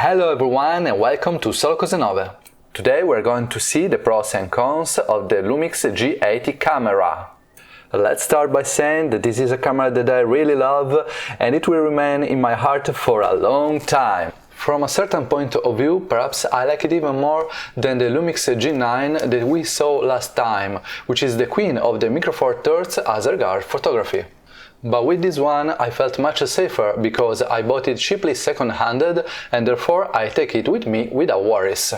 Hello everyone and welcome to Solo Cose Nove. Today we're going to see the pros and cons of the Lumix G80 camera. Let's start by saying that this is a camera that I really love and it will remain in my heart for a long time. From a certain point of view, perhaps I like it even more than the Lumix G9 that we saw last time, which is the queen of the Micro Four Thirds as regards photography. But with this one I felt much safer because I bought it cheaply second-handed and therefore I take it with me without worries.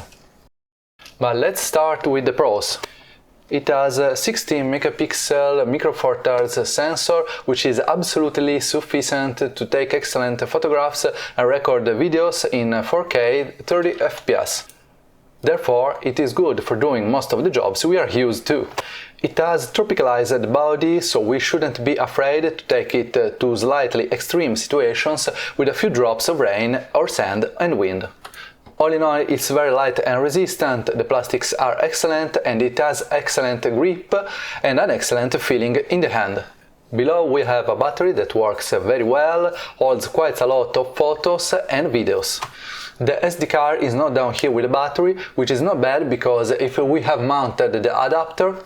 But let's start with the pros. It has a 16 megapixel Micro Four Thirds sensor, which is absolutely sufficient to take excellent photographs and record videos in 4K 30 fps. Therefore, it is good for doing most of the jobs we are used to. It has tropicalized body, so we shouldn't be afraid to take it to slightly extreme situations with a few drops of rain or sand and wind. All in all, it's very light and resistant, the plastics are excellent and it has excellent grip and an excellent feeling in the hand. Below we have a battery that works very well, holds quite a lot of photos and videos. The SD card is not down here with the battery, which is not bad because if we have mounted the adapter,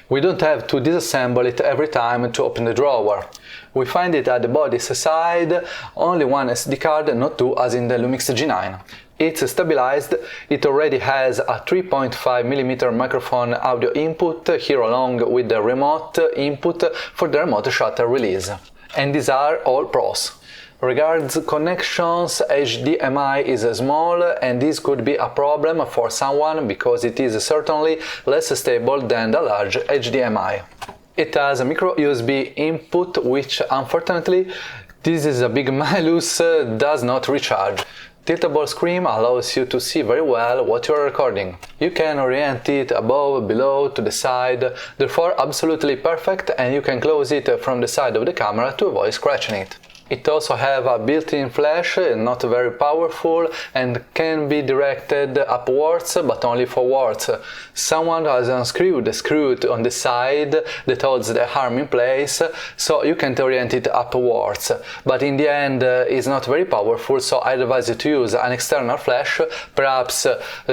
we don't have to disassemble it every time to open the drawer. We find it at the body's side, only one SD card, not two as in the Lumix G9. It's stabilized, it already has a 3.5mm microphone audio input here along with the remote input for the remote shutter release. And these are all pros. Regards connections, HDMI is small and this could be a problem for someone because it is certainly less stable than the large HDMI. It has a micro USB input which unfortunately, this is a big malus, does not recharge. Tiltable screen allows you to see very well what you are recording. You can orient it above, below, to the side, therefore absolutely perfect, and you can close it from the side of the camera to avoid scratching it. It also has a built-in flash, not very powerful, and can be directed upwards, but only forwards. Someone has unscrewed the screw on the side that holds the arm in place, so you can orient it upwards. But in the end, it's not very powerful, so I advise you to use an external flash, perhaps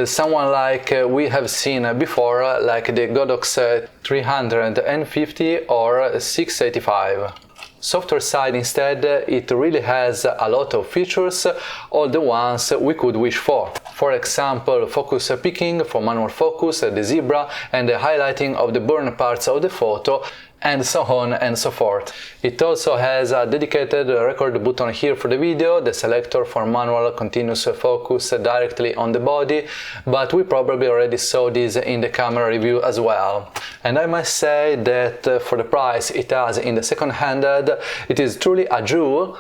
someone like we have seen before, like the Godox 350 or 685. Software side instead, it really has a lot of features, all the ones we could wish for. For example, focus picking for manual focus, the zebra and the highlighting of the burn parts of the photo, and so on and so forth. It also has a dedicated record button here for the video, the selector for manual continuous focus directly on the body, but we probably already saw this in the camera review as well. And I must say that for the price it has in the second-handed, it is truly a jewel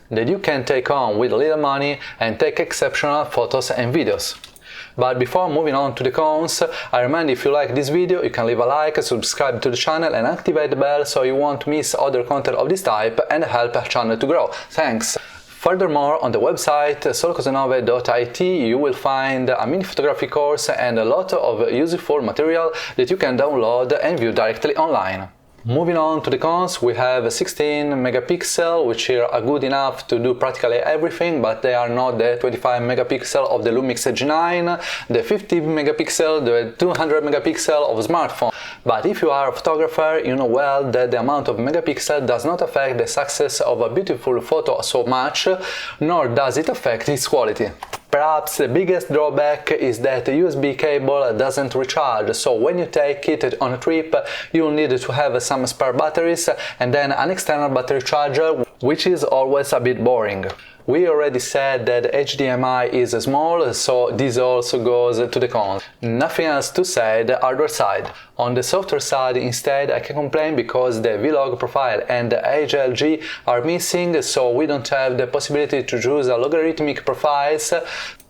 that you can take on with little money and take exceptional photos and videos. But before moving on to the cons, I remind if you like this video, you can leave a like, subscribe to the channel and activate the bell so you won't miss other content of this type and help our channel to grow. Thanks! Furthermore, on the website solocosenove.it you will find a mini photography course and a lot of useful material that you can download and view directly online. Moving on to the cons, we have a 16 megapixel, which are good enough to do practically everything, but they are not the 25 megapixel of the Lumix G9, the 50 megapixel, the 200 megapixel of smartphone. But if you are a photographer, you know well that the amount of megapixel does not affect the success of a beautiful photo so much, nor does it affect its quality. Perhaps the biggest drawback is that the USB cable doesn't recharge, so when you take it on a trip you'll need to have some spare batteries and then an external battery charger, which is always a bit boring. We already said that HDMI is small, so this also goes to the cons. Nothing else to say the hardware side. On the software side instead I can complain because the Vlog profile and the HLG are missing, so we don't have the possibility to choose a logarithmic profiles,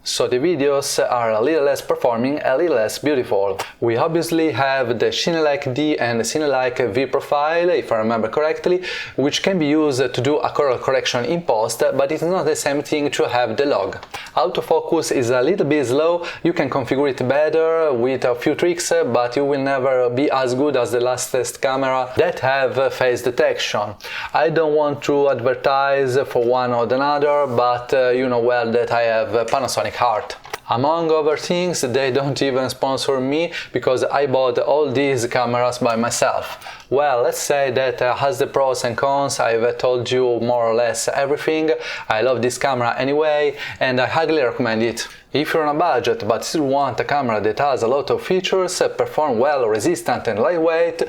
so the videos are a little less performing, a little less beautiful. We obviously have the Cinelike D and the Cinelike V profile, if I remember correctly, which can be used to do a color correction in post, but it's not the same thing to have the log. Autofocus is a little bit slow, you can configure it better with a few tricks, but you will never be as good as the last test camera that have face detection. I don't want to advertise for one or another, but you know well that I have Panasonic heart. Among other things, they don't even sponsor me because I bought all these cameras by myself. Well, let's say that as the pros and cons, I've told you more or less everything. I love this camera anyway, and I highly recommend it. If you're on a budget but still want a camera that has a lot of features, perform well, resistant and lightweight,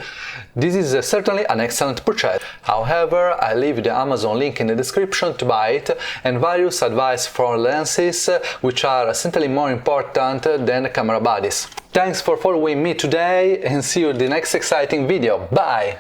this is certainly an excellent purchase. However, I leave the Amazon link in the description to buy it and various advice for lenses, which are certainly more important than the camera bodies. Thanks for following me today and see you in the next exciting video. Bye!